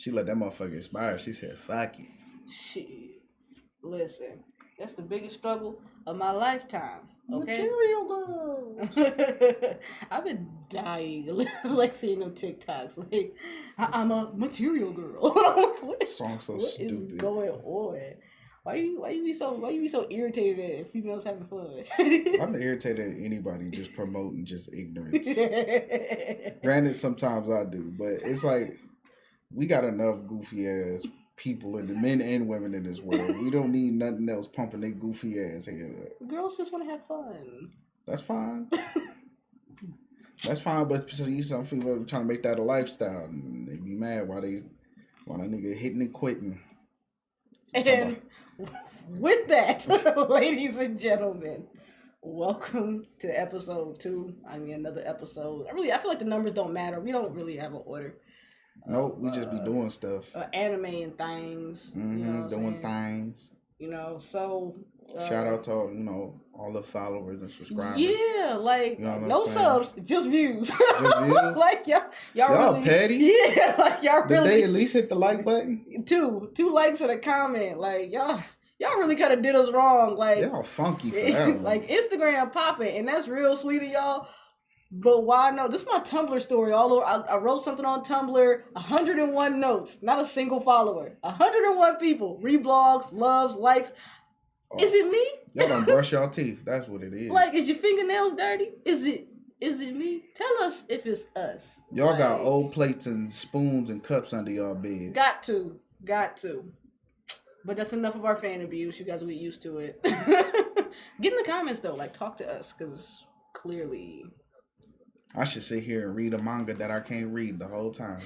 She let that motherfucker expire. She said, fuck it. Shit. Listen, that's the biggest struggle of my lifetime. Okay? Material girl. I've been dying like seeing them TikToks. Like, I'm a material girl. What Song so what stupid. is going on? Why you be so irritated at females having fun? I'm irritated at anybody just promoting just ignorance. Granted, sometimes I do, but it's like we got enough goofy ass people in the men and women in this world. We don't need nothing else pumping their goofy ass head up. Girls just want to have fun. That's fine. That's fine, but see, some people are trying to make that a lifestyle, and they be mad why the nigga hitting and quitting. And with that, ladies and gentlemen, welcome to episode 2. I mean, another episode. I feel like the numbers don't matter. We don't really have an order. Nope, we just be doing stuff. Anime and things. Mm-hmm, you know doing things. So shout out to all the followers and subscribers. Yeah, like no subs, just views. Just views? Like y'all really, petty. Yeah, like y'all really. Did they at least hit the like button? Two likes and a comment. Like y'all really kind of did us wrong. Like y'all funky for that one. Like Instagram popping, and that's real sweet of y'all. But why no? This is my Tumblr story all over. I wrote something on Tumblr, 101 notes, not a single follower. 101 people, reblogs, loves, likes. Oh. Is it me? Y'all don't brush y'all teeth. That's what it is. Like, is your fingernails dirty? Is it me? Tell us if it's us. Y'all got old plates and spoons and cups under y'all bed. Got to. But that's enough of our fan abuse. You guys will get used to it. Get in the comments though. Like, talk to us, because clearly. I should sit here and read a manga that I can't read the whole time.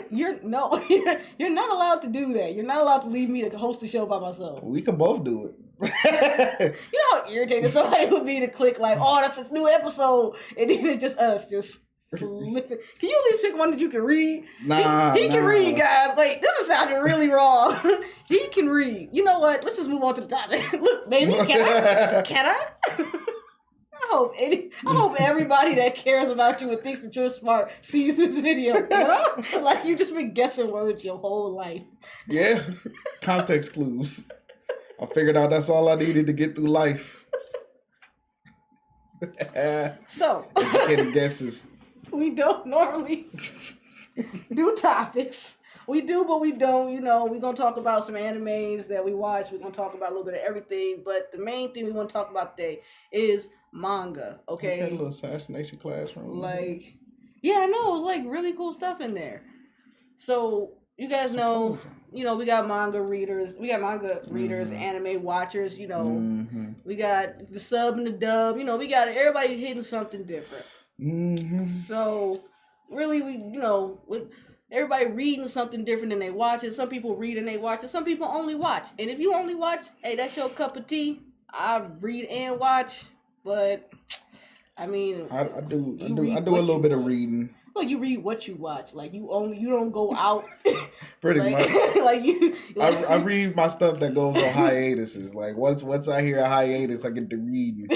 You're not allowed to do that. You're not allowed to leave me to host the show by myself. We can both do it. You know how irritated somebody would be to click like, oh, that's a new episode, and then it's just us just flipping. Can you at least pick one that you can read? Nah, he can read, guys. Wait, this is sounding really wrong. He can read. You know what? Let's just move on to the topic. Look, baby, can I? I hope everybody that cares about you and thinks that you're smart sees this video. You know? Like, you've just been guessing words your whole life. Yeah. Context clues. I figured out that's all I needed to get through life. So. Educated guesses. We don't normally do topics. We do, but we don't. You know, we're going to talk about some animes that we watch. We're going to talk about a little bit of everything. But the main thing we want to talk about today is manga, okay? A little assassination classroom. Like, yeah, I know. Like, really cool stuff in there. So, you guys know, we got manga readers. We got manga readers, anime watchers, We got the sub and the dub. We got everybody hitting something different. So, really, with everybody reading something different than they watch it. Some people read and they watch it. Some people only watch. And if you only watch, hey, that's your cup of tea. I read and watch, but I mean, I do a little bit of reading. Well, you read what you watch. Like you don't go out. Pretty much. Like you. I read my stuff that goes on hiatuses. Like once I hear a hiatus, I get to reading.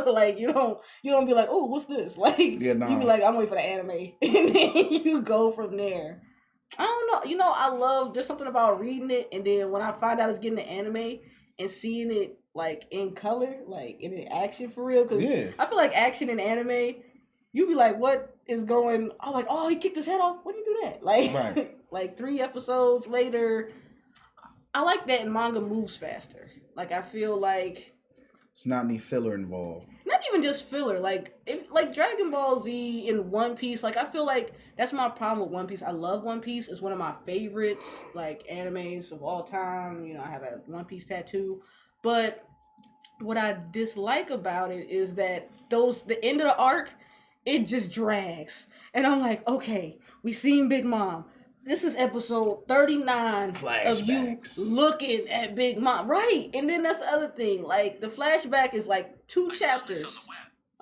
Like you don't be like, oh, what's this? Like you be like, I'm waiting for the anime, and then you go from there. I don't know. I love. There's something about reading it, and then when I find out it's getting the anime and seeing it like in color, like in action for real. Because I feel like action in anime, you be like, what is going? Oh, like, oh, he kicked his head off. When do you do that? Like, right. Like 3 episodes later. I like that, and manga moves faster. Like I feel like. It's not any filler involved. Not even just filler. Like Dragon Ball Z in One Piece. Like I feel like that's my problem with One Piece. I love One Piece. It's one of my favorites like animes of all time. I have a One Piece tattoo. But what I dislike about it is that the end of the arc, it just drags. And I'm like, okay, we seen Big Mom. This is episode 39 Flashbacks. Of you looking at Big Mom. Right. And then that's the other thing. Like, the flashback is like 2 chapters.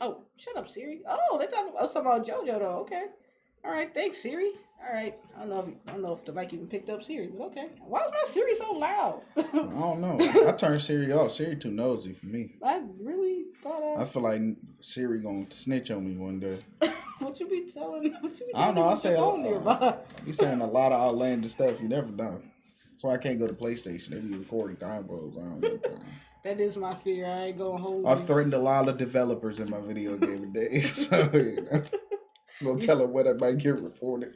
Oh, shut up, Siri. Oh, they're talking about JoJo, though. Okay. All right. Thanks, Siri. All right. I don't know if the mic even picked up Siri, but okay. Why is my Siri so loud? I don't know. I turned Siri off. Siri too nosy for me. I really thought I feel like Siri gonna snitch on me one day. What you be telling? What you be telling? I don't know. I say nearby. you saying a lot of outlandish stuff you never know. So I can't go to PlayStation. They be recording combos. I don't know. That is my fear. I ain't gonna hold. I've threatened a lot of developers in my video game days. So tell them what I might get reported.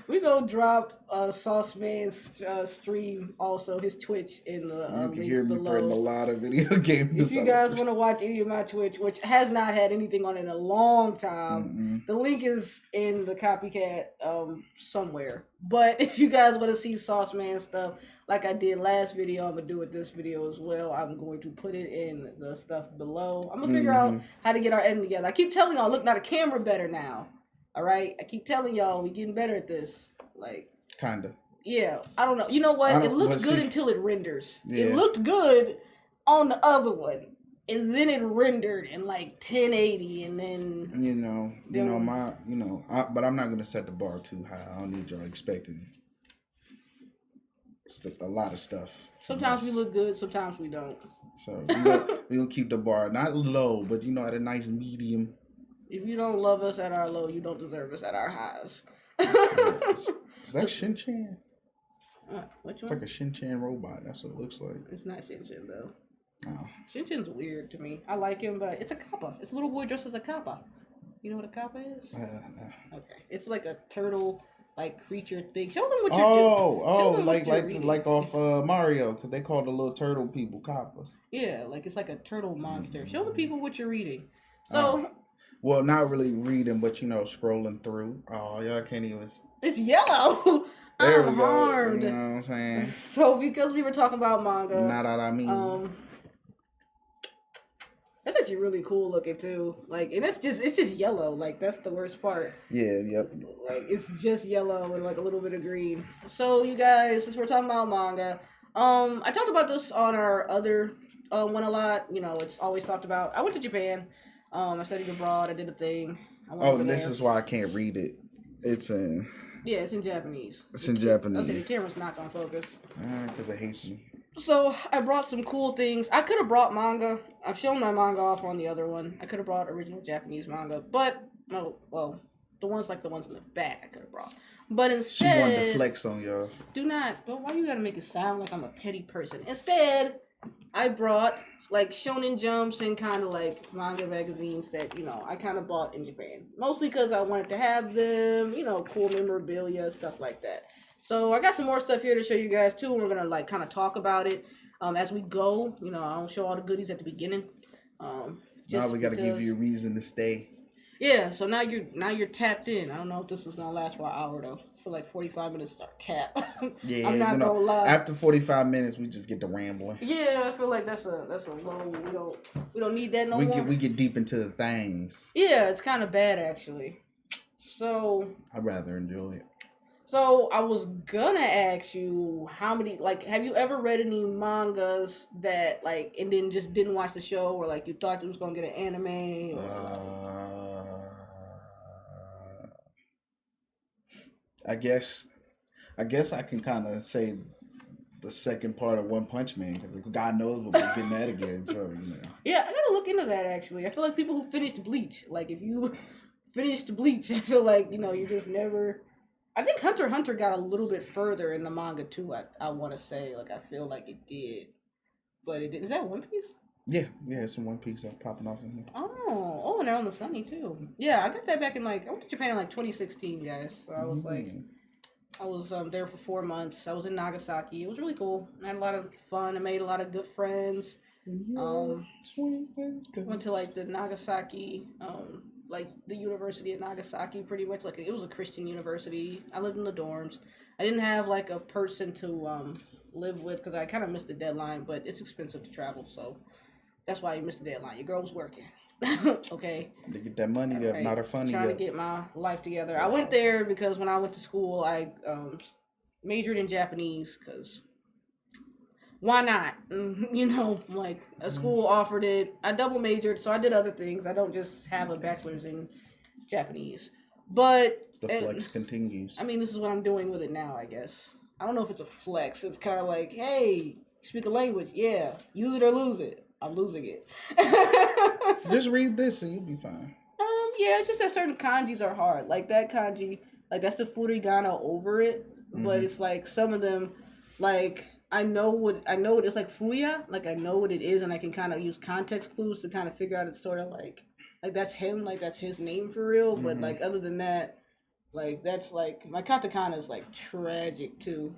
We gonna drop Saucemane's stream, also his Twitch in the You can link hear me below. threaten a lot of video game If you guys want to watch any of my Twitch, which has not had anything on it in a long time, the link is in the copycat somewhere. But if you guys want to see Saucemane stuff, like I did last video, I'm gonna do it this video as well. I'm going to put it in the stuff below. I'm gonna figure out how to get our editing together. I keep telling y'all, look, now the camera better now. All right, I keep telling y'all we getting better at this. Like, kinda. Yeah, I don't know. You know what? It looks good until it renders. Yeah. It looked good on the other one, and then it rendered in like 1080, and then but I'm not gonna set the bar too high. I don't need y'all expecting a lot of stuff. Sometimes we look good, sometimes we don't. So we gonna keep the bar not low, but at a nice medium. If you don't love us at our low, you don't deserve us at our highs. Is that Shin-Chan? Which one? It's like a Shin-Chan robot. That's what it looks like. It's not Shin-Chan, though. Oh. Shin-Chan's weird to me. I like him, but it's a kappa. It's a little boy dressed as a kappa. You know what a kappa is? No. Okay. It's like a turtle, creature thing. Show them what you're doing. Like off Mario, because they call the little turtle people kappas. Yeah, it's like a turtle monster. Show the people what you're reading. So... Well, not really reading, but scrolling through. Oh, y'all can't even. It's yellow. There I'm we go. harmed. You know what I'm saying? So because we were talking about manga, not what I mean. That's actually really cool looking too. And it's just yellow. That's the worst part. Yeah. Yep. It's just yellow and a little bit of green. So you guys, since we're talking about manga, I talked about this on our other one a lot. It's always talked about. I went to Japan. I studied abroad. I did a thing. This is why I can't read it. It's in. Yeah, it's in Japanese. It's in Japanese. I say the camera's not gonna focus. Because I hate you. So I brought some cool things. I could have brought manga. I've shown my manga off on the other one. I could have brought original Japanese manga, but no. Well, the ones in the back I could have brought. But instead, she wanted to flex on y'all. Do not. But why you gotta make it sound like I'm a petty person? Instead, I brought Shonen Jumps and kind of manga magazines that, I kind of bought in Japan. Mostly because I wanted to have them, cool memorabilia, stuff like that. So I got some more stuff here to show you guys too. And we're going to kind of talk about it as we go. I don't show all the goodies at the beginning. Now we got to give you a reason to stay. Yeah, so now you're tapped in. I don't know if this is gonna last for an hour though. For 45 minutes is our cap. Yeah, I'm not gonna lie. After 45 minutes, we just get to rambling. Yeah, I feel like that's a low. We don't need that no more. We get deep into the things. Yeah, it's kind of bad actually. So I'd rather enjoy it. So I was gonna ask you how many have you ever read any mangas that and then just didn't watch the show or you thought it was gonna get an anime? Or... I guess I can kind of say the second part of One Punch Man because God knows we'll be getting that again. So Yeah, I gotta look into that actually. I feel like people who finished Bleach, if you finished Bleach, I feel like you just never. I think Hunter x Hunter got a little bit further in the manga too. I want to say I feel like it did, but it did. Is that One Piece? Yeah, it's in One Piece. That's popping off in here. Oh, and they're on the Sunny too. Yeah, I got that back in I went to Japan in 2016, guys. So I was I was there for 4 months. I was in Nagasaki. It was really cool. I had a lot of fun. I made a lot of good friends. Went to the Nagasaki. The University of Nagasaki, pretty much it was a Christian university. I lived in the dorms. I didn't have a person to live with because I kind of missed the deadline, but it's expensive to travel, so that's why you missed the deadline. Your girl was working. Okay. To get that money up, not her funny Trying to get my life together. I went there because when I went to school, I majored in Japanese because why not? A school offered it. I double majored, so I did other things. I don't just have a bachelor's in Japanese. But the flex continues. I mean, this is what I'm doing with it now, I guess. I don't know if it's a flex. It's kind of hey, speak a language. Yeah, use it or lose it. I'm losing it. Just read this and you'll be fine. Yeah, it's just that certain kanjis are hard. Like that kanji, like that's the furigana over it. But it's like some of them, like I know what it's like fuya. Like I know what it is, and I can kind of use context clues to kind of figure out it's sort of like that's him, like that's his name for real. But like other than that, like that's like my katakana is like tragic too.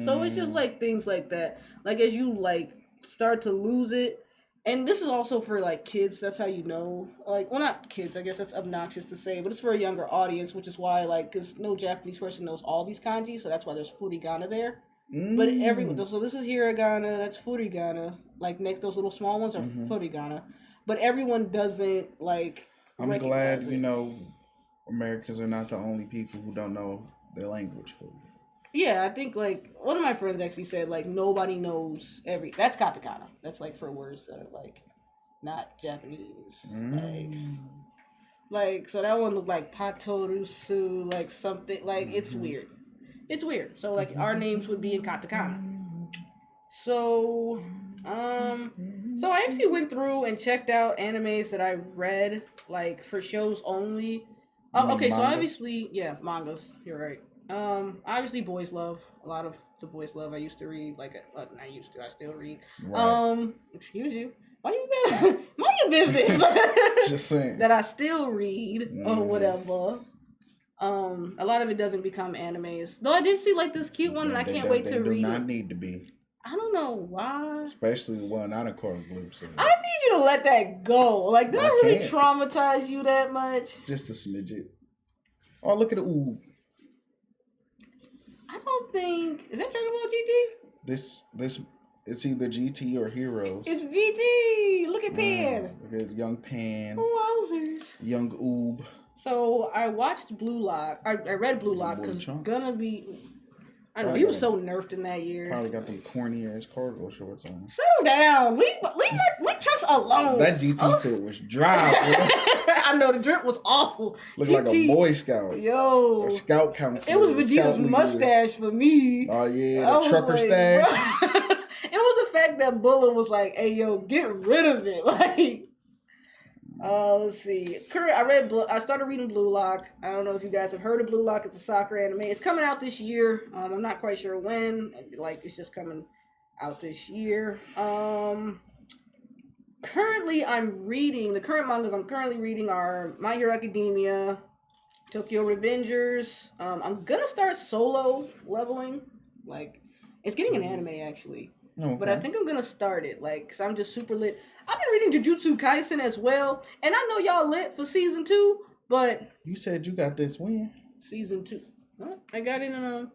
So it's just like things like that. Like as you like start to lose it. And this is also for like kids. That's how you know. Like, well, not kids. I guess that's obnoxious to say, but it's for a younger audience, which is why like, because no Japanese person knows all these kanji, so that's why there's furigana there. But so this is hiragana. That's furigana. Like next, those little small ones are furigana. But everyone doesn't like. I'm glad you know Americans are not the only people who don't know their language fully. Yeah, I think like one of my friends actually said like nobody knows that's katakana. That's like for words that are like not Japanese. Like so that one looked like patorusu, like something like it's weird. It's weird. So like our names would be in katakana. So so I actually went through and checked out animes that I read like for shows only. Okay, so obviously mangas. You're right. Obviously boys love a lot of the boys love. I used to read I still read. Right. Excuse you. Why you mind your business? Just saying that I still read or whatever. A lot of it doesn't become animes. Though I did see like this cute one, and I can't wait to read. They do not need to be. I don't know why. Especially one I done caught a glimpse of. I need you to let that go. Like, did I really traumatize you that much? Just a smidget. Oh, look at the ooh. I don't think is that Dragon Ball GT. This it's either GT or Heroes. It's GT. Look at Pan. Look at young Pan. Wowzers. Young Oob. So I watched Blue Lock. I read Blue Lock because gonna be. I know he was so nerfed in that year. Probably got them corny ass cargo shorts on. Settle down. Leave Trunks alone. That GT fit was dry. I know the drip was awful. Looked like a Boy Scout. Yo, a Scout council. It was Vegeta's mustache for me. Oh yeah, the trucker stash. It was the fact that Bulla was like, "Hey yo, get rid of it." Like, let's see. I started reading Blue Lock. I don't know if you guys have heard of Blue Lock. It's a soccer anime. It's coming out this year. I'm not quite sure when. Like, it's just coming out this year. Currently, the current mangas I'm currently reading are My Hero Academia, Tokyo Revengers. I'm gonna start Solo Leveling. Like, it's getting an anime actually. Okay. But I think I'm gonna start it, like, cause I'm just super lit. I've been reading Jujutsu Kaisen as well, and I know y'all lit for season 2, but you said you got this when? Season 2. Huh? I got it in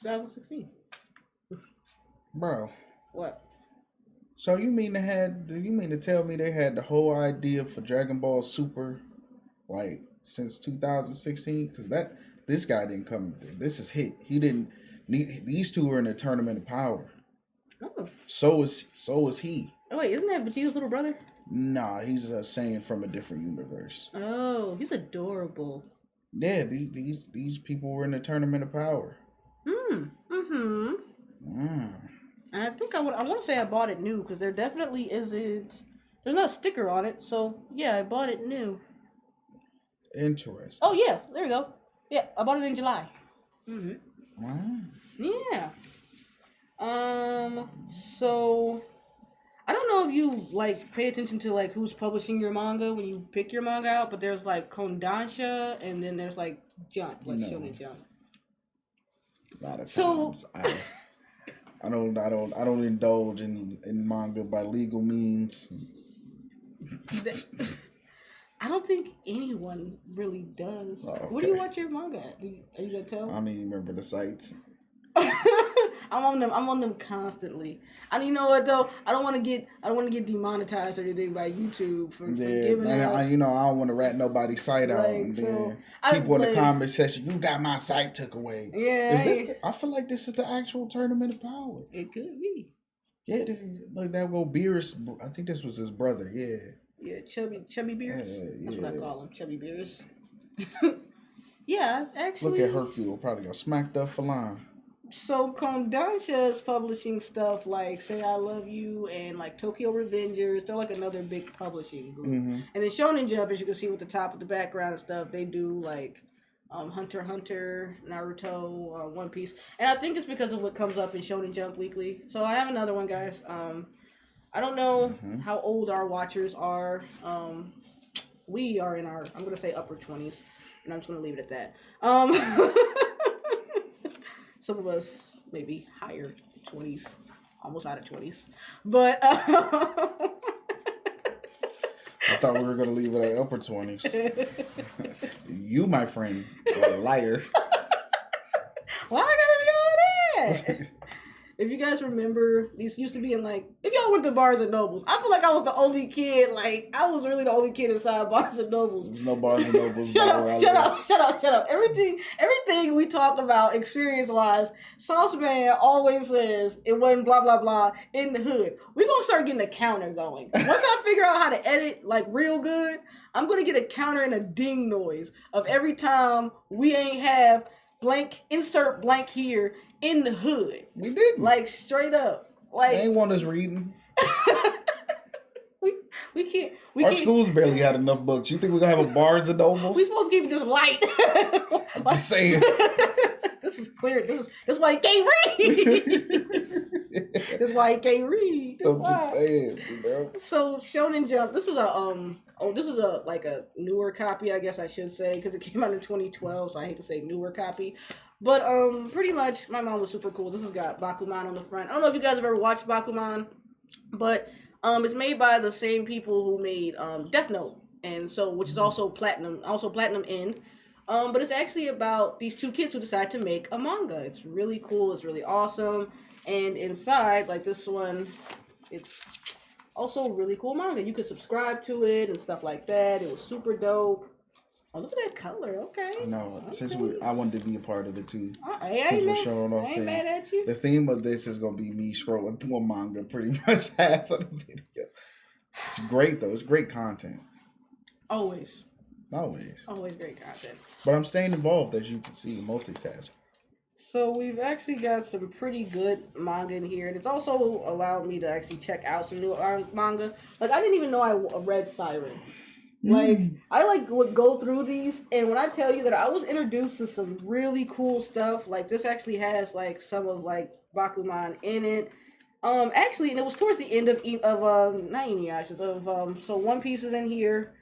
2016. Bro. What? So you mean to tell me they had the whole idea for Dragon Ball Super, like since 2016? Because this guy didn't come. This is hit. He didn't. These two are in a tournament of power. Oh. So is he. Oh wait, isn't that Vegeta's little brother? Nah, he's a Saiyan from a different universe. Oh, he's adorable. Yeah, these people were in a tournament of power. And I think I want to say I bought it new because there definitely isn't. There's not a sticker on it, so yeah, I bought it new. Interesting. Oh yeah, there you go. Yeah, I bought it in July. Wow. Yeah. So I don't know if you like pay attention to like who's publishing your manga when you pick your manga out, but there's like Kodansha and then there's like Jump, like Shonen Jump. A lot of times I don't indulge in manga by legal means. I don't think anyone really does. Oh, okay. Where do you watch your manga at? Are you gonna tell? I don't even remember the sites. I'm on them constantly. And you know what though? I don't want to get demonetized or anything by YouTube for giving out. I don't want to rat nobody's site out. And then people in the comment section, you got my site took away. Yeah. I feel like this is the actual tournament of power. It could be. Yeah, like that little Beerus. I think this was his brother. Yeah. Yeah, Chubby Beerus. That's what I call him, Chubby Beerus. Yeah, actually. Look at Hercule. Probably got smacked up for lying. So Kodansha is publishing stuff like Say I Love You and like Tokyo Revengers. They're like another big publishing group. Mm-hmm. And then Shonen Jump, as you can see with the top of the background and stuff, they do like Hunter x Hunter, Naruto, One Piece. And I think it's because of what comes up in Shonen Jump Weekly. So I have another one, guys. I don't know how old our watchers are. We are in our, I'm going to say upper 20s. And I'm just going to leave it at that. Some of us maybe higher 20s, almost out of 20s. But I thought we were going to leave it at upper 20s. You, my friend, are a liar. Why I gotta be all that? If you guys remember, these used to be in like, if y'all went to Barnes and Nobles, I feel like I was the only kid, like, I was really the only kid inside Barnes and Nobles. There's no Barnes and Nobles. Shut up. Everything we talk about experience-wise, Saucemane always says it wasn't blah, blah, blah in the hood. We're going to start getting a counter going. Once I figure out how to edit, like, real good, I'm going to get a counter and a ding noise of every time we ain't have blank, insert blank here in the hood. We didn't. Like, straight up. Like, they ain't want us reading. we can't. Our schools barely had enough books. You think we're going to have a Barnes and Nobles? We supposed to keep it just light. I'm just saying. This is clear. This is why he can't read. This is why he can't read. I'm just saying, you know? So, Shonen Jump, this is a like a newer copy, I guess I should say, because it came out in 2012, so I hate to say newer copy. But pretty much, my mom was super cool. This has got Bakuman on the front. I don't know if you guys have ever watched Bakuman, but it's made by the same people who made Death Note, and so which is also platinum end. But it's actually about these two kids who decide to make a manga. It's really cool. It's really awesome. And inside, like this one, it's also a really cool manga. You could subscribe to it and stuff like that. It was super dope. Oh, look at that color. Okay. No, okay. Since I wanted to be a part of it too. Since we're showing off things. Mad at you. The theme of this is going to be me scrolling through a manga pretty much half of the video. It's great though. It's great content. Always great content. But I'm staying involved, as you can see, multitask. So we've actually got some pretty good manga in here, and it's also allowed me to actually check out some new manga. Like, I didn't even know I read Siren. Like, I would go through these, and when I tell you that I was introduced to some really cool stuff, like this actually has like some of like Bakuman in it. Actually, and it was towards the end of not Inuyasha, so One Piece is in here,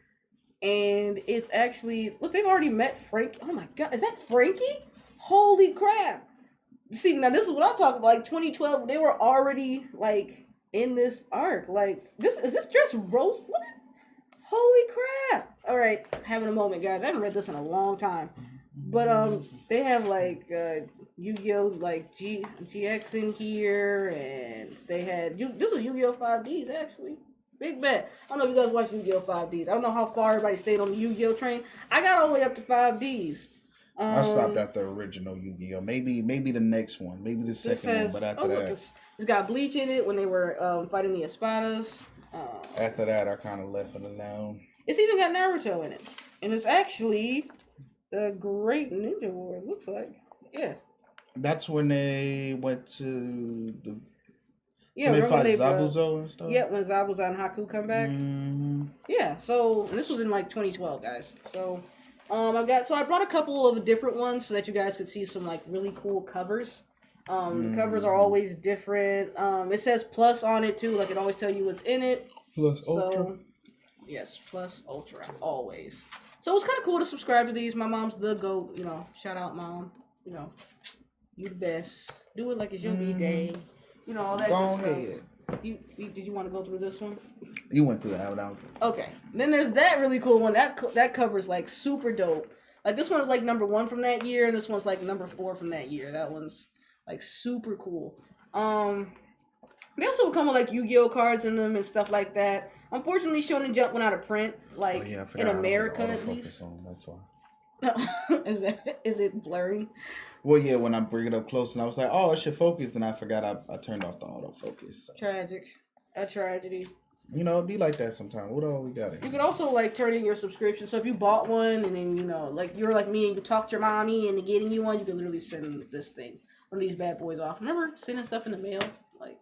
and it's actually, look, they've already met Frank. Oh my god, is that Frankie? Holy crap! See, now this is what I'm talking about. Like 2012, they were already like in this arc. Like is this just Rose? What? Holy crap! All right, having a moment, guys. I haven't read this in a long time, but they have like Yu-Gi-Oh! Like GX in here, and they had this is Yu-Gi-Oh! 5Ds actually. Big bet. I don't know if you guys watch Yu-Gi-Oh! 5Ds. I don't know how far everybody stayed on the Yu-Gi-Oh! Train. I got all the way up to 5Ds. I stopped at the original Yu-Gi-Oh! Maybe the next one, maybe the second one, but after that, it's got Bleach in it when they were fighting the Espadas. After that, I kind of left it alone. It's even got Naruto in it, and it's actually the Great Ninja War. It looks like, yeah. That's when they went to the. Yeah, when they fought Zabuza and stuff. Yeah, when Zabuza and Haku come back. Mm-hmm. Yeah, so and this was in like 2012, guys. So, I brought a couple of different ones so that you guys could see some like really cool covers. The covers are always different. It says plus on it too, like it always tell you what's in it. Plus Ultra. Yes, plus Ultra, always. So it's kind of cool to subscribe to these. My mom's the GOAT, you know. Shout out, Mom. You know, you the best. Do it like it's your B-Day. You know, all that good stuff. Did you want to go through this one? You went through that out. Okay. Then there's that really cool one. That cover's like super dope. Like this one's like number 1 from that year, and this one's like number 4 from that year. That one's like super cool. They also come with like Yu-Gi-Oh cards in them and stuff like that. Unfortunately, Shonen Jump went out of print, like in America at least. That's why. Is it blurring? Well, yeah, when I bring it up close and I was like, oh, it should focus, then I forgot I turned off the autofocus. So. Tragic. A tragedy. You know, it'd be like that sometimes. What all we got here? You could also like turn in your subscription. So if you bought one and then, you know, like you're like me and you talked your mommy into getting you one, you can literally send this thing one of these bad boys off. Remember sending stuff in the mail? Like,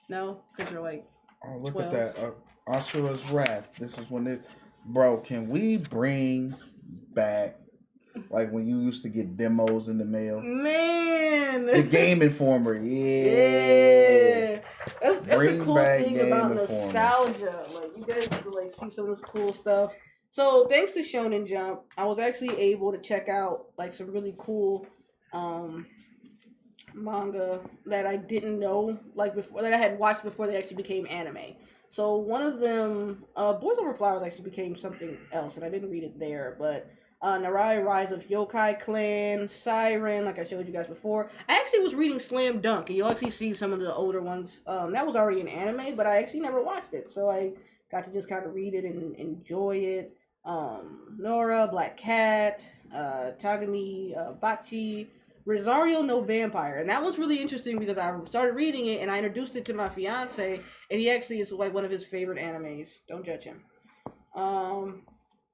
no, because you're like, Oh, look 12. at that. Asura's Wrath. This is when it. Bro, can we bring back like when you used to get demos in the mail? Man, the Game Informer. Yeah. That's the cool thing Game about Informer. nostalgia. Like, you guys get to like see some of this cool stuff. So thanks to Shonen Jump, I was actually able to check out like some really cool manga that I didn't know like before, that I had watched before they actually became anime. So one of them, Boys Over Flowers, actually became something else, and I didn't read it there. But Narai Rise of Yokai Clan, Siren, like I showed you guys before. I actually was reading Slam Dunk, and you'll actually see some of the older ones. That was already an anime, but I actually never watched it, so I got to just kind of read it and enjoy it. Nora, Black Cat, Tagami, Bachi, Rosario No Vampire. And that was really interesting because I started reading it and I introduced it to my fiance, and he actually is like one of his favorite animes. Don't judge him.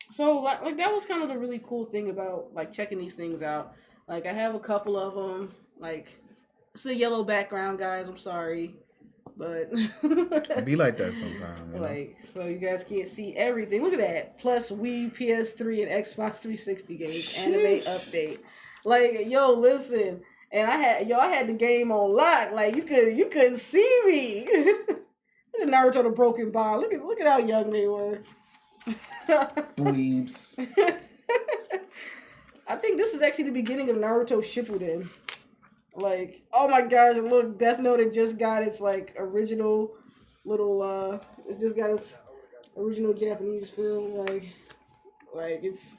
So like that was kind of the really cool thing about like checking these things out. Like I have a couple of them. Like it's a yellow background, guys. I'm sorry, but be like that sometime. You know? Like so you guys can't see everything. Look at that. Plus Wii, PS3, and Xbox 360 games. Anime update. Like, yo, listen, and I had the game on lock. Like you couldn't see me. Look at Naruto the Broken Bond. Look at how young they were. Dweebs. I think this is actually the beginning of Naruto Shippuden. Like, oh my gosh, look, Death Note, it just got its like original little it just got its original Japanese film. Like it's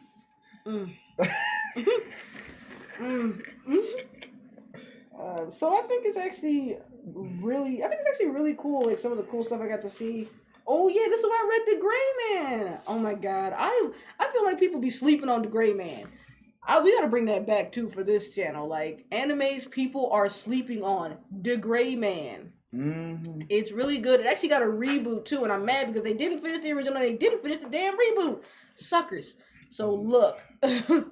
so I think it's actually really cool. Like some of the cool stuff I got to see. Oh yeah, this is why I read The Gray Man. Oh my god, I feel like people be sleeping on The Gray Man. We gotta bring that back too for this channel. Like animes people are sleeping on The Gray Man. Mm-hmm. It's really good. It actually got a reboot too, and I'm mad because they didn't finish the original. And they didn't finish the damn reboot. Suckers. So look.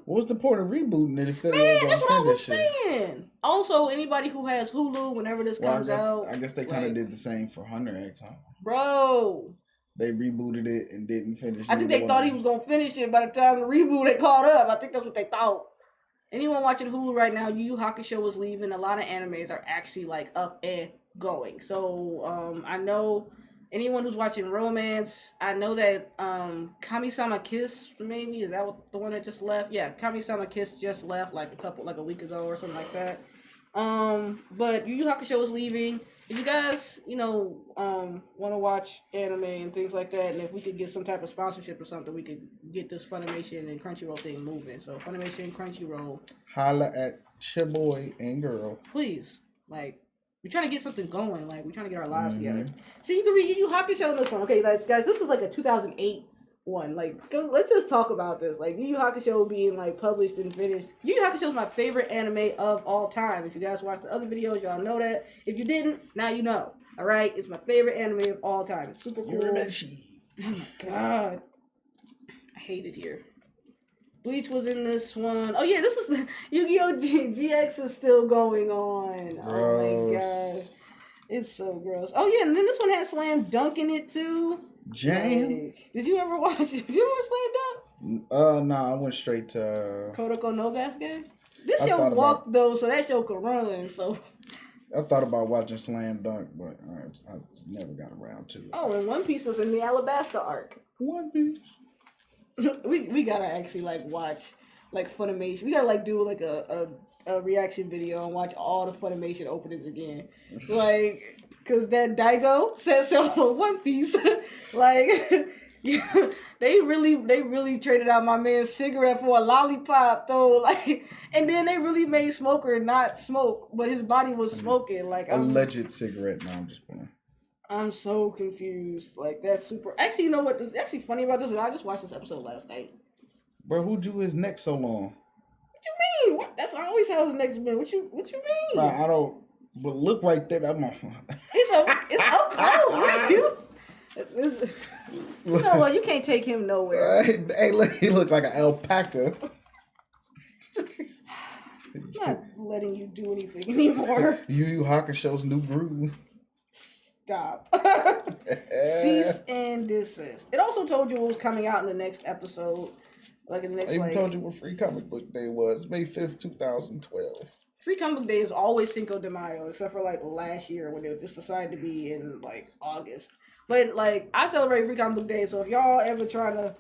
What's the point of rebooting it if they're that's what I was saying. Also, anybody who has Hulu, whenever this comes out, I guess they kind of did the same for Hunter X, huh? Bro. They rebooted it and didn't finish it. I think they thought he was gonna finish it by the time the reboot had caught up. I think that's what they thought. Anyone watching Hulu right now, Yu Yu Hakusho is leaving. A lot of animes are actually like up and going. So I know anyone who's watching romance, I know that Kami-sama Kiss, maybe, is that the one that just left? Yeah, Kami-sama Kiss just left like a week ago or something like that. But Yu Yu Hakusho is leaving. If you guys, want to watch anime and things like that, and if we could get some type of sponsorship or something, we could get this Funimation and Crunchyroll thing moving. So Funimation, Crunchyroll, holla at your boy and girl, please. Like, we're trying to get something going. Like, we're trying to get our lives together. So you can read Yu Yu Hakusho on this one. Okay, like, guys, this is like a 2008 one. Like, let's just talk about this. Like, Yu Yu Hakusho being like published and finished. Yu Yu Hakusho is my favorite anime of all time. If you guys watched the other videos, y'all know that. If you didn't, now you know. All right, it's my favorite anime of all time. It's super cool. Oh my god, I hate it here. Bleach was in this one. Oh yeah, this is the Yu-Gi-Oh! GX is still going on. Gross. Oh my gosh, it's so gross. Oh yeah, and then this one had Slam Dunk in it too. Jam. Like, did you ever watch it? Did you ever watch Slam Dunk? No, I went straight to Kodako no Basket. This show walked though, so that show could run. So I thought about watching Slam Dunk, but I never got around to it. Oh, and One Piece was in the Alabasta arc. One Piece. we gotta actually like watch like Funimation. We gotta like do like a reaction video and watch all the Funimation openings again. Like, cause that Daigo says so for One Piece. Like, yeah, they really traded out my man's cigarette for a lollipop though. Like, and then they really made Smoker not smoke, but his body was smoking. Like, alleged cigarette. No, I'm just playing. I'm so confused. Like, that's super. Actually, you know what? It's actually funny about this is I just watched this episode last night. Bro, who drew his neck so long? What you mean? What? That's always how his neck's been. What you mean? Nah, I don't. But look right there. I'm on. It's up close, right? You know what? You can't take him nowhere. Hey, look, he look like an alpaca. I'm not letting you do anything anymore. Yu Yu Hakusho's new groove. Stop. Cease and desist. It also told you what was coming out in the next episode. Like in the next, I even told you what Free Comic Book Day was. May 5th, 2012. Free Comic Book Day is always Cinco de Mayo, except for like last year when they just decided to be in like August. But like I celebrate Free Comic Book Day, so if y'all ever try to,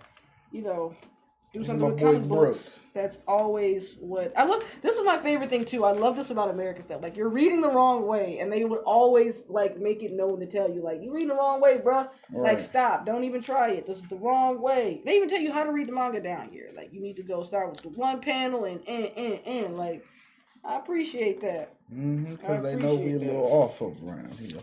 do something with comic books, that's always what I love. This is my favorite thing too. I love this about American stuff. Like you're reading the wrong way, and they would always like make it known to tell you like you're reading the wrong way, bruh. Right. Like stop, don't even try it. This is the wrong way. They even tell you how to read the manga down here. Like you need to go start with the one panel and like I appreciate that. Because they know we're a little off around here.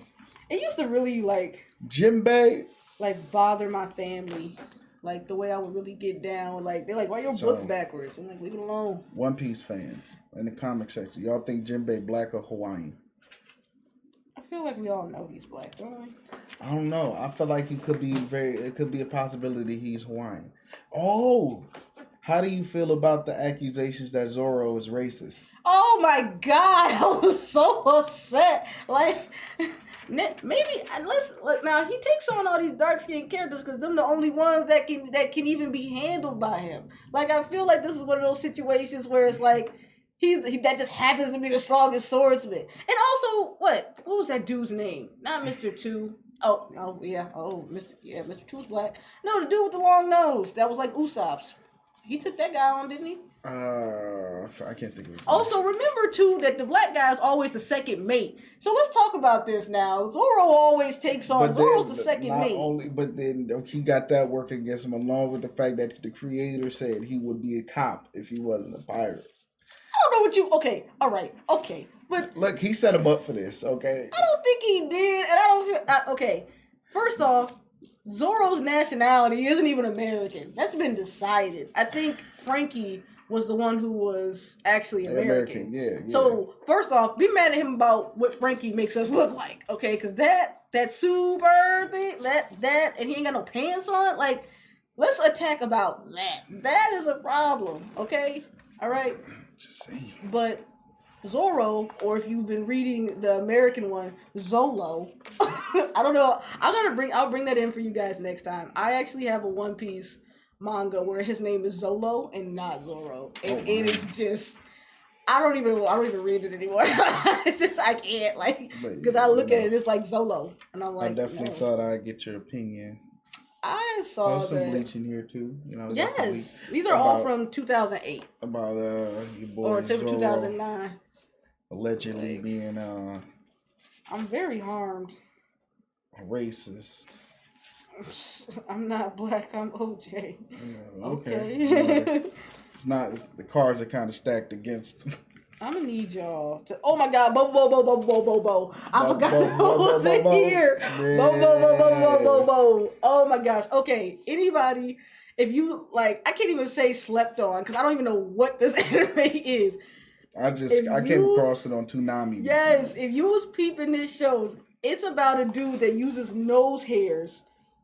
It used to really like Jinbei like bother my family. Like the way I would really get down. Like they're like, why your book backwards? I'm like, leave it alone. One Piece fans in the comic section, y'all think Jinbei black or Hawaiian? I feel like we all know he's black, don't we? I don't know. I feel like it could be a possibility he's Hawaiian. Oh, how do you feel about the accusations that Zoro is racist? Oh my God, I was so upset. Like, maybe let's look now. He takes on all these dark skinned characters because them the only ones that can even be handled by him. Like, I feel like this is one of those situations where it's like he that just happens to be the strongest swordsman. And also, what was that dude's name? Not Mr. Two. Oh yeah. Oh, Mr. Two's black. No, the dude with the long nose. That was like Usopp's. He took that guy on, didn't he? I can't think of it. Also, remember, too, that the black guy is always the second mate. So let's talk about this now. Zoro always takes on... Zoro's the second mate. But then he got that working against him, along with the fact that the creator said he would be a cop if he wasn't a pirate. I don't know what you... Okay, all right, okay. But look, he set him up for this, okay? I don't think he did, and I don't feel... okay, first off, Zoro's nationality isn't even American. That's been decided. I think Frankie was the one who was actually American. Yeah. So, first off, be mad at him about what Frankie makes us look like, okay? Because that super thing, that, and he ain't got no pants on, like, let's attack about that. That is a problem, okay? All right? Just saying. But Zoro, or if you've been reading the American one, Zolo. I don't know. I'll bring that in for you guys next time. I actually have a One Piece manga where his name is Zolo and not Zoro, and it is just I don't even read it anymore. I can't because I look at it, it's like Zolo, and I'm like, I definitely thought I'd get your opinion. I saw there's some Bleach in here too. Yes, these are all from 2008. About your boy or 2009. Allegedly being I'm very harmed. Racist. I'm not black. I'm OJ. Yeah, okay. It's the cards are kind of stacked against them. I'm gonna need y'all to. Oh my God, Bo. I forgot who was in here. Bo. Oh my gosh. Okay, anybody, if you like, I can't even say slept on because I don't even know what this anime is. I came across it on Toonami. Yes, if you was peeping this show, it's about a dude that uses nose hairs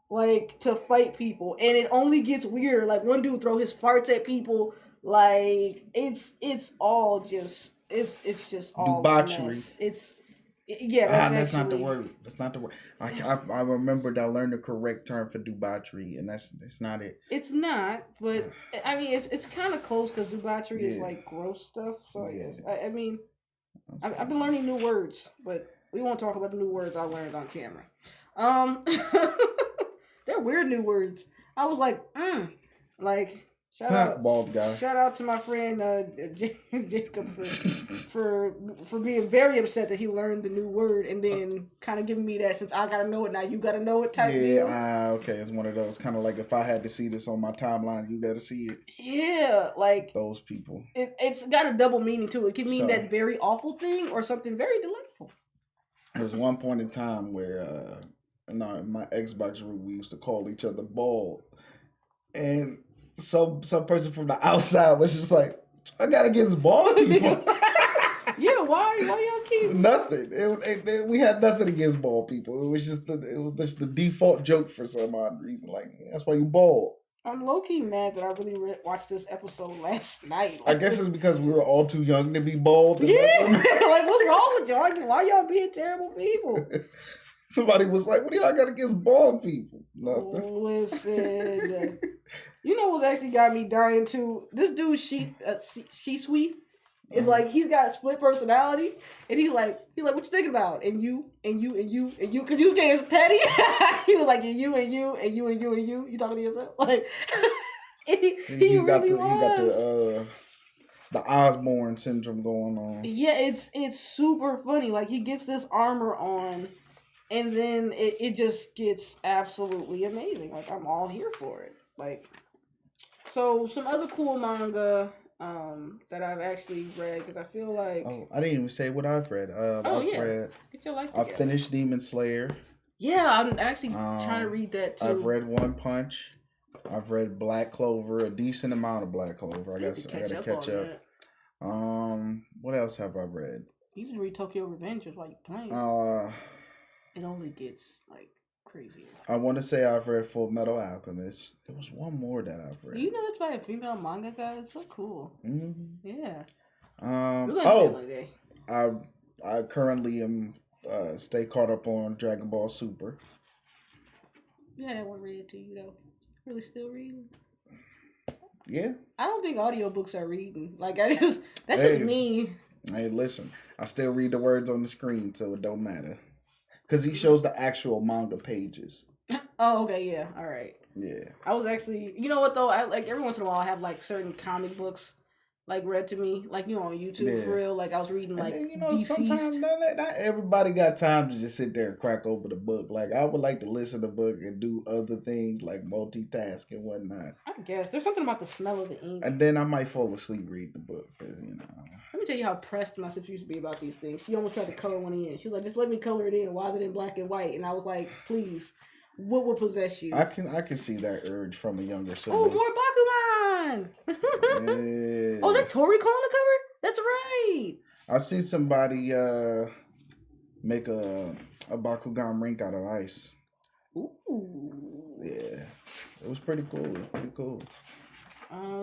like to fight people, and it only gets weirder. Like one dude throw his farts at people. Like it's all just it's just all debauchery. That's not the word. That's not the word. I remembered I learned the correct term for debauchery, and that's not it. It's not, but I mean it's kind of close because debauchery is like gross stuff. So I mean, I've been learning new words, but we won't talk about the new words I learned on camera. They're weird new words. I was like, Shout out, bald guy. Shout out to my friend Jacob for being very upset that he learned the new word and then kind of giving me that since I gotta know it now, you gotta know it type deal. Okay, it's one of those kind of like if I had to see this on my timeline, you gotta see it. Yeah, like those people. It's got a double meaning to it. It can mean that very awful thing or something very delightful. There was one point in time where in my Xbox room we used to call each other bald, and some person from the outside was just like, I got against bald people. Yeah, why y'all keep nothing? We had nothing against bald people. It was just the default joke for some odd reason. Like that's why you bald. I'm low-key mad that I really watched this episode last night. I guess it's because we were all too young to be bold. Yeah, like what's wrong with y'all? Why y'all being terrible people? Somebody was like, "What do y'all got against bald people?" Nothing. Listen, you know what's actually got me dying too? This dude, she sweet. It's like he's got split personality, and he's like, what you thinking about? And you, and you, and you, and you, because you was getting petty. He was like, and you, and you, and you, and you, and you. You talking to yourself? Like, he really was. The Osborne syndrome going on. Yeah, it's super funny. Like he gets this armor on, and then it just gets absolutely amazing. Like I'm all here for it. Like, so some other cool manga. That I've actually read because I feel like I didn't even say what I've read. Get your life together. I finished Demon Slayer. Yeah, I'm actually trying to read that too. I've read One Punch. I've read Black Clover, a decent amount of Black Clover. I gotta catch up. What else have I read? You can read Tokyo Revengers while you're playing. It only gets like crazy. I want to say I've read Full Metal Alchemist. There was one more that I've read. You know that's by a female manga guy. It's so cool. Mm-hmm. Yeah. I currently am stay caught up on Dragon Ball Super. Yeah, I won't read it to you though. Really still reading? Yeah. I don't think audiobooks are reading. Like that's just me. Hey, listen. I still read the words on the screen, so it don't matter. Because he shows the actual manga pages. Oh, okay, yeah, all right. Yeah. I was actually, you know what though? I like every once in a while I have like certain comic books like read to me, like on YouTube for real. Like I was reading like Deceased. Sometimes not everybody got time to just sit there and crack open the book. Like I would like to listen to the book and do other things like multitask and whatnot. I guess there's something about the smell of the ink. And then I might fall asleep reading the book, because Let me tell you how pressed my sister used to be about these things. She almost tried to color one in. She was like, "Just let me color it in. Why is it in black and white?" And I was like, "Please, what will possess you?" I can see that urge from a younger sibling. Oh, more Bakuman! Yeah. Oh, is that Toriko on the cover? That's right. I see somebody make a Bakugan rink out of ice. Ooh. Yeah. It was pretty cool.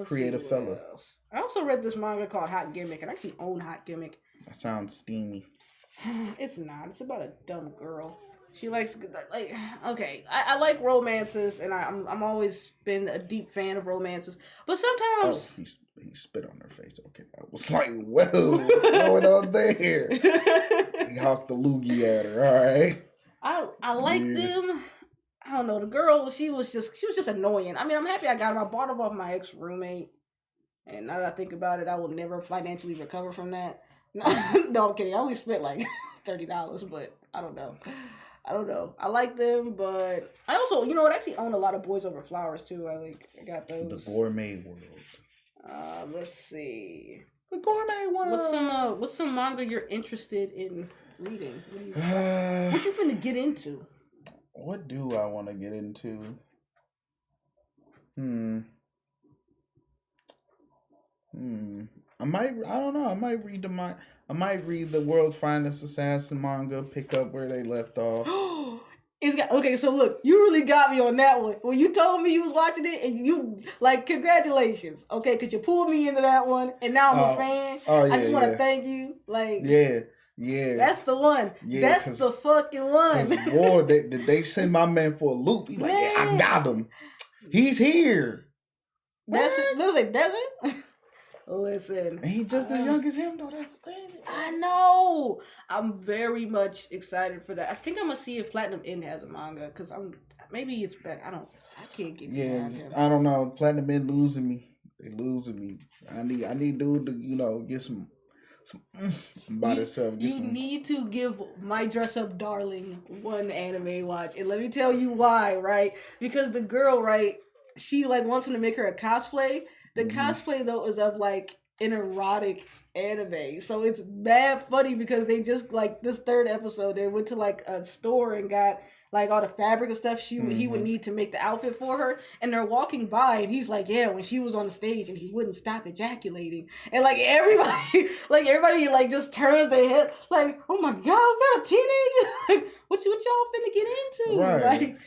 Creative fella. Else. I also read this manga called Hot Gimmick, and I actually own Hot Gimmick. That sounds steamy. It's not. It's about a dumb girl. She likes okay. I like romances, and I'm always been a deep fan of romances. But sometimes he spit on her face. Okay, I was like, whoa, what's going on there? He hawked the loogie at her. All right. I like them. I don't know. The girl, she was just annoying. I mean, I'm happy I got her. I bought her off my ex roommate, and now that I think about it, I will never financially recover from that. No, I'm kidding. I only spent like $30, but I don't know. I like them, but I also, I actually own a lot of Boys Over Flowers too. I got those. The Gourmet World. Let's see. The Gourmet World. What's some manga you're interested in reading? What you finna get into? What do I want to get into? I don't know. I might read the World's Finest Assassin manga, pick up where they left off. Okay, so look, you really got me on that one. When you told me you was watching it, and you, congratulations, okay, because you pulled me into that one, and now I'm a fan. Oh, yeah, I just want to thank you. Yeah. That's the one. Yeah, that's the fucking one. Boy, they send my man for a loop. He's like, yeah, I got him. He's here. That's it. Listen. And he just as young as him, though. That's crazy. I know. I'm very much excited for that. I think I'm gonna see if Platinum End has a manga, because maybe it's better. I can't get behind him. I don't know. Platinum End losing me. They losing me. I need dude to get some about itself. You need to give My Dress Up Darling one anime watch, and let me tell you why. Right? Because the girl, right? She wants him to make her a cosplay. The cosplay though is of an erotic anime, so it's mad funny because they just this third episode they went to a store and got all the fabric and stuff he would need to make the outfit for her, and they're walking by and he's like, yeah, when she was on the stage and he wouldn't stop ejaculating, and everybody just turns their head oh my god, what kind of teenager? What what y'all finna get into? Right. Like,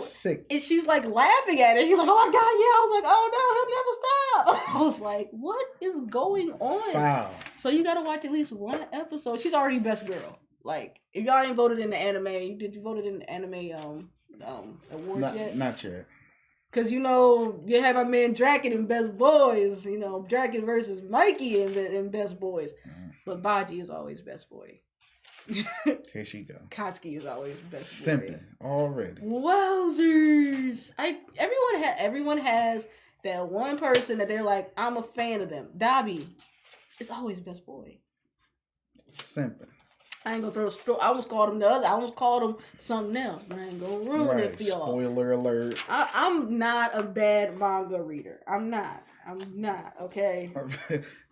Sick. And she's like laughing at it. She's like, oh my God, yeah. I was like, oh no, he'll never stop. I was like, what is going on? Foul. So you gotta watch at least one episode. She's already best girl. Like, if y'all ain't voted in the anime, did you vote in the anime awards yet? Not yet. Cause you had my man Draken in Best Boys. Draken versus Mikey in Best Boys, but Baji is always Best Boy. Here she go. Katsuki is always Best Boy. Simping already. Wowzers! Everyone has that one person that they're like, I'm a fan of them. Dabi is always Best Boy. Simping. I ain't gonna throw a straw. I almost called him the other. I almost called him something else. I ain't gonna ruin it for y'all. Spoiler alert. I'm not a bad manga reader. I'm not. Okay.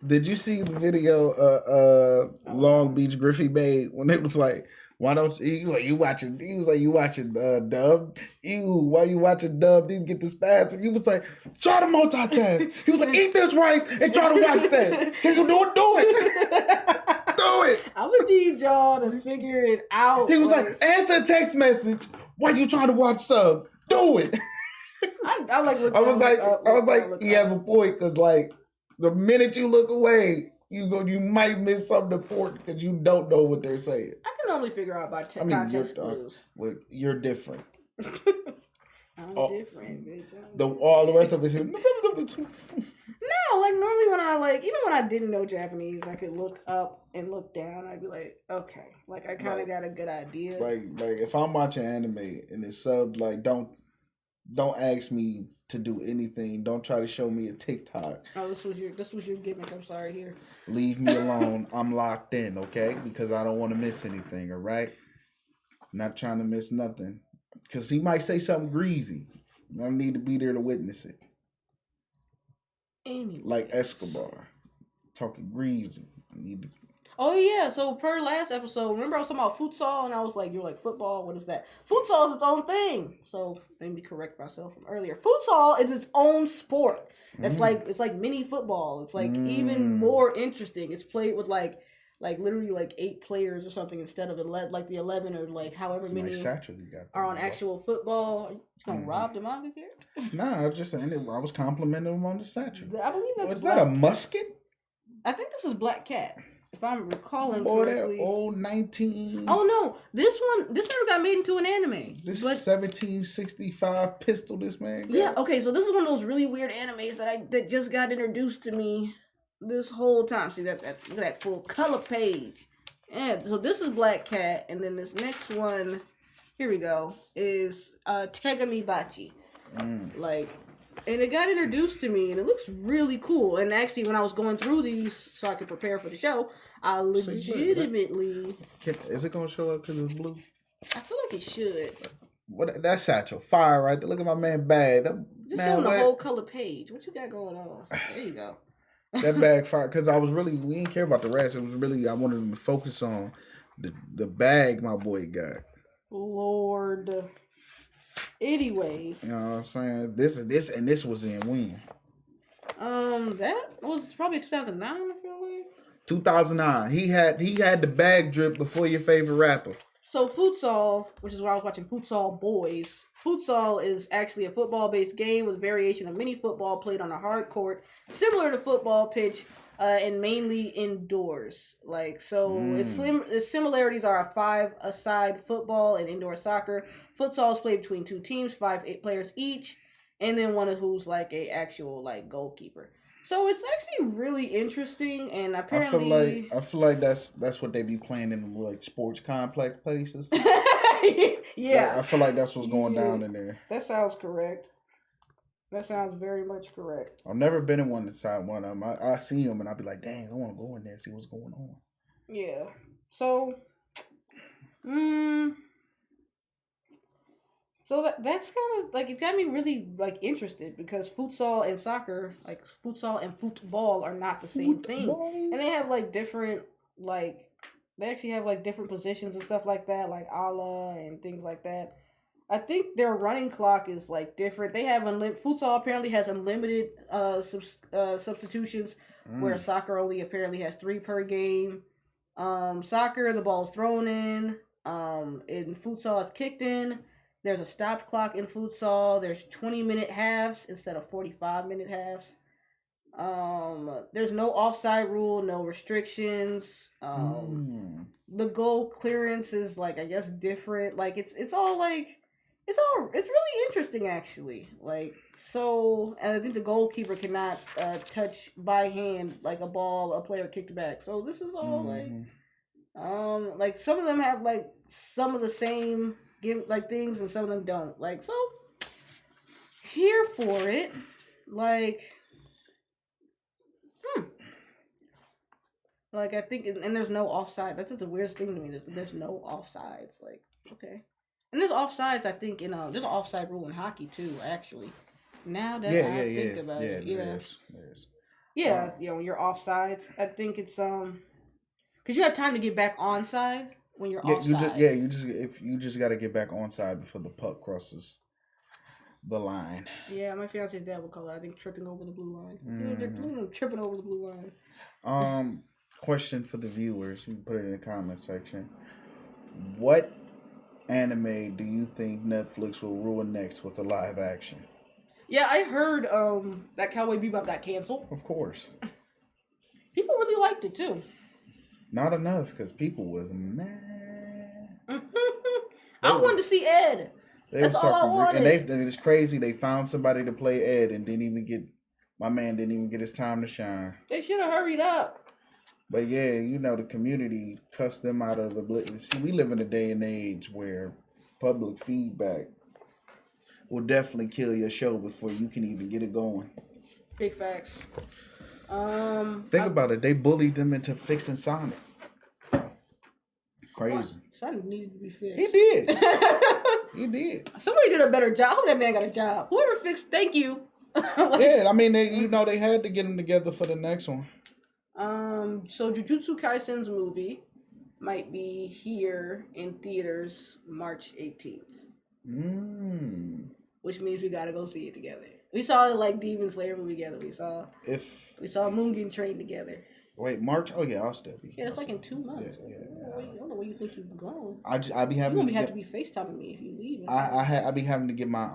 Did you see the video Long Beach Griffey made when it was like, why don't you? He was like, you watching dub. Why you watching dub? These get the spaz. And he was like, try to multitask. He was like, eat this rice and try to watch that. Can you do it? Do it. I would need y'all to figure it out. He was like, answer a text message while you trying to watch sub. Do it. I was like, he has a point, because like the minute you look away, you might miss something important because you don't know what they're saying. I can only figure out by context clues. You're different. I'm different, bitch. All the rest of it. No, like normally when I didn't know Japanese, I could look up and look down. I'd be like, okay, like I kind of got a good idea. Like if I'm watching anime and it's subbed, like don't ask me to do anything. Don't try to show me a TikTok. Oh, this was your gimmick. I'm sorry. Here. Leave me alone. I'm locked in, okay? Because I don't want to miss anything. All right. Not trying to miss nothing. Because he might say something greasy. I need to be there to witness it. Anyway. Like Escobar. Talking greasy. I need to... Oh, yeah. So, per last episode, remember I was talking about futsal, and I was like, you're like, football? What is that? Futsal is its own thing. So, let me correct myself from earlier. Futsal is its own sport. It's like mini football. It's like even more interesting. It's played with like literally like 8 players or something instead of the 11 or like however many are on actual football. You gonna rob the manga character? Nah, I was just saying I was complimenting him on the statue. I believe that's Was that a musket? I think this is Black Cat. If I'm recalling correctly. That old 19... Oh, no. This never got made into an anime. This 1765 pistol this man got. Yeah, okay, so this is one of those really weird animes that just got introduced to me this whole time. See, look at that full color page. Yeah, so this is Black Cat, and then this next one, here we go, is Tegami Bachi. And it got introduced to me, and it looks really cool. And actually, when I was going through these so I could prepare for the show, I legitimately... Is it going to show up because it's blue? I feel like it should. What? That's Satchel. Fire right there. Look at my man Bag. Just showing the whole color page. What you got going on? There you go. That bag fire. Because we didn't care about the rest. It was really, I wanted him to focus on the bag my boy got. Lord. Anyways. You know what I'm saying? This was in when? That was probably 2009, I feel like. 2009. He had the bag drip before your favorite rapper. So futsal, which is why I was watching Futsal Boys. Futsal is actually a football-based game with a variation of mini football played on a hard court, similar to football pitch, and mainly indoors. Its similarities are a 5-a-side football and indoor soccer. Futsal is played between 2 teams, 8 players each, and then one who's like a actual like goalkeeper. So it's actually really interesting, and apparently I feel like that's what they be playing in like sports complex places. Yeah, I feel like that's what's going down in there. That sounds correct. That sounds very much correct. I've never been in one inside one of them. I see them and I be like, dang, I want to go in there and see what's going on. Yeah. So, So that's kind of like, it got me really like interested because futsal and soccer, like futsal and football, are not the same thing, and they have like different they actually have like different positions and stuff like that, like ala and things like that. I think their running clock is like different. They have futsal apparently has unlimited substitutions, where soccer only apparently has 3 per game. Soccer, the ball's thrown in. In futsal, it's kicked in. There's a stopped clock in futsal. There's 20-minute halves instead of 45-minute halves. There's no offside rule, no restrictions. The goal clearance is like, I guess, different. Like it's really interesting actually. Like, so, and I think the goalkeeper cannot touch by hand like a ball a player kicked back. So this is all like some of them have like some of the same like things and some of them don't. Like, so here for it. Like, like I think, and there's no offside. That's just the weirdest thing to me. There's no offsides. Like, okay. And there's offsides, I think, there's an offside rule in hockey, too, actually. Now that I think about it. Yeah, when you're offsides, I think it's, because you have time to get back onside when you're offside. You just got to get back onside before the puck crosses the line. Yeah, my fiance's dad would call it, I think, tripping over the blue line. They're tripping over the blue line. Question for the viewers. You can put it in the comment section. What anime do you think Netflix will ruin next with the live action? Yeah, I heard that Cowboy Bebop got canceled. Of course. People really liked it too. Not enough, because people was mad. I wanted to see Ed. That's all I wanted. And it's crazy. They found somebody to play Ed and my man didn't even get his time to shine. They should have hurried up. But yeah, the community cussed them out of oblivion. See, we live in a day and age where public feedback will definitely kill your show before you can even get it going. Big facts. Think about it. They bullied them into fixing Sonic. Crazy. Well, Sonic needed to be fixed. He did. He did. Somebody did a better job. I hope that man got a job. Whoever fixed, thank you. Yeah, I mean, they had to get them together for the next one. So Jujutsu Kaisen's movie might be here in theaters March 18th. Which means we gotta go see it together. We saw like Demon Slayer movie together. We saw Mugen Train together. Wait, March? Oh yeah, I'll still be. Yeah, it's like in 2 months. Yeah. I don't know where you think you're going. I be having you have to be FaceTiming me if you leave. I be having to get my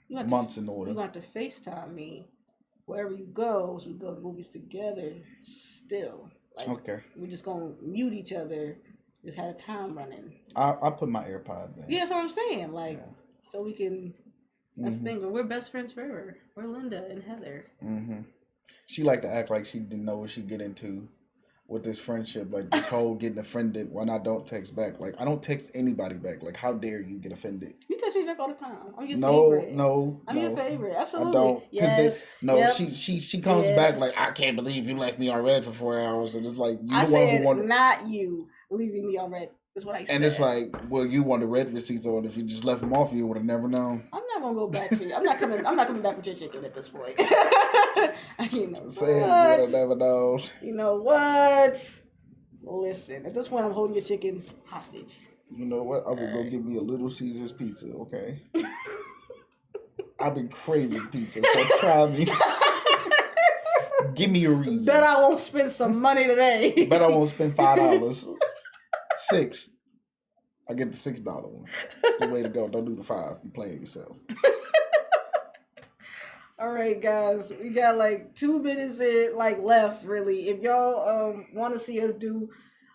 months in order. You have to FaceTime me wherever you go, so we go to movies together. Still, like, okay. We're just gonna mute each other. Just had a time running. I'll put my AirPods in. Yeah, that's what I'm saying. Like, so we can. That's the thing. We're best friends forever. We're Linda and Heather. She like to act like she didn't know what she get into with this friendship. Like this whole getting offended when I don't text back. Like I don't text anybody back. Like how dare you get offended? You text me back all the time. I'm your favorite. I'm your favorite. Absolutely. I don't. Yes. She comes back like I can't believe you left me on red for 4 hours. And it's like not you leaving me on red. That's what I said. And it's like, well, you wanted red receipts on. If you just left them off, you would have never known. I'm not gonna go back to you. I'm not coming back with your chicken at this point. You know saying what? You would have never known. You know what? Listen, at this point, I'm holding your chicken hostage. You know what? I'm gonna go get me a Little Caesars pizza. Okay. I've been craving pizza, so try me. Give me a reason. Bet I won't spend some money today. Bet I won't spend $5. $6. I get the $6 one. That's the way to go. Don't do the $5. You playing yourself. All right, guys. We got like 2 minutes left, really. If y'all want to see us do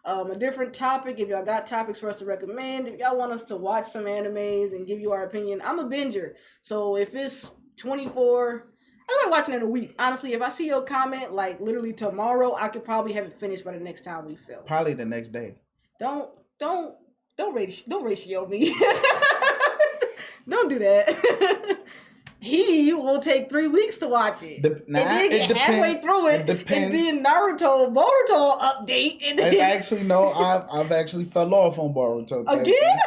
a different topic, if y'all got topics for us to recommend, if y'all want us to watch some animes and give you our opinion, I'm a binger. So if it's 24, I like watching it in a week. Honestly, if I see your comment like literally tomorrow, I could probably have it finished by the next time we film. Probably the next day. Don't ratio me. Don't do that. He will take 3 weeks to watch it. And then get halfway through it. And then Boruto update. And then... I've actually fell off on Boruto. Again?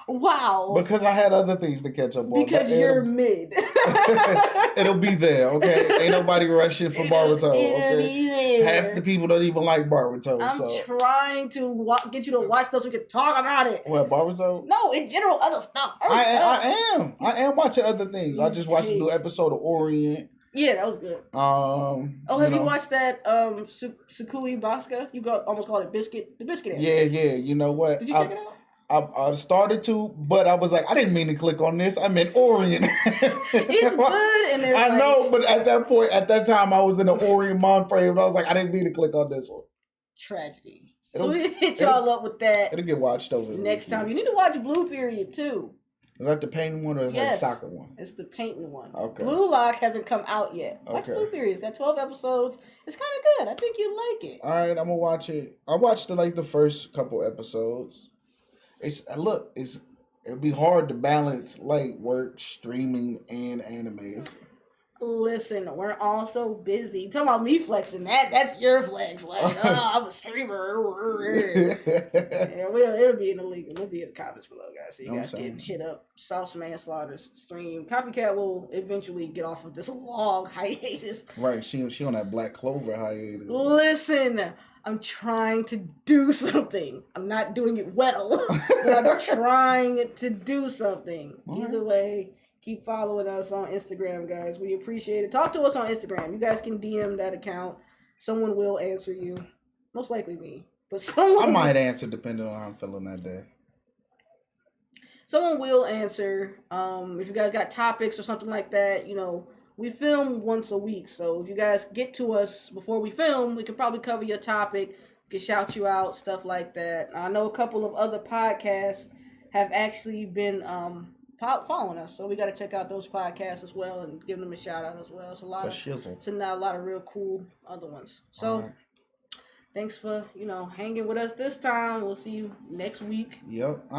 Wow. Because I had other things to catch up on. Because you're mid. It'll be there, okay? Ain't nobody rushing for Boruto, okay? Half the people don't even like Boruto. I'm trying to get you to watch stuff so we can talk about it. What, Boruto? No, in general, other stuff. I am watching other things. I just watched a new episode of Orient. Yeah, that was good. Have you watched that Sukui Baska? You almost called it Biscuit. The Biscuit. Yeah. You know what? Did you check it out? I started to, but I was like, I didn't mean to click on this. I meant Orient. It's good, and I know, but at that time, I was in the Orient mind frame, and I was like, I didn't mean to click on this one. Tragedy. So we hit y'all up with that. It'll get watched over next time. You need to watch Blue Period too. Is that the painting one or is that the soccer one? It's the painting one. Okay. Blue Lock hasn't come out yet. Watch Blue Period. It's got 12 episodes. It's kind of good. I think you'd like it. All right, I'm gonna watch it. I watched the first couple episodes. It'd be hard to balance work, streaming, and anime. Listen, we're all so busy. You talking about me flexing that's your flex. I'm a streamer. Yeah, it'll be in the link. It'll be in the comments below, guys. So you guys can hit up Saucemane Slaughter's stream. Copycat will eventually get off of this long hiatus. Right, she on that Black Clover hiatus. Listen, I'm trying to do something. I'm not doing it well, but I'm trying to do something. Either way, keep following us on Instagram, guys. We appreciate it. Talk to us on Instagram. You guys can DM that account. Someone will answer you. Most likely me. But someone... I might answer depending on how I'm feeling that day. Someone will answer. If you guys got topics or something like that, we film once a week. So if you guys get to us before we film, we can probably cover your topic. We can shout you out, stuff like that. I know a couple of other podcasts have actually been... following us, so we got to check out those podcasts as well and give them a shout out as well. It's a lot a lot of real cool other ones. So thanks for hanging with us this time. We'll see you next week. Yep.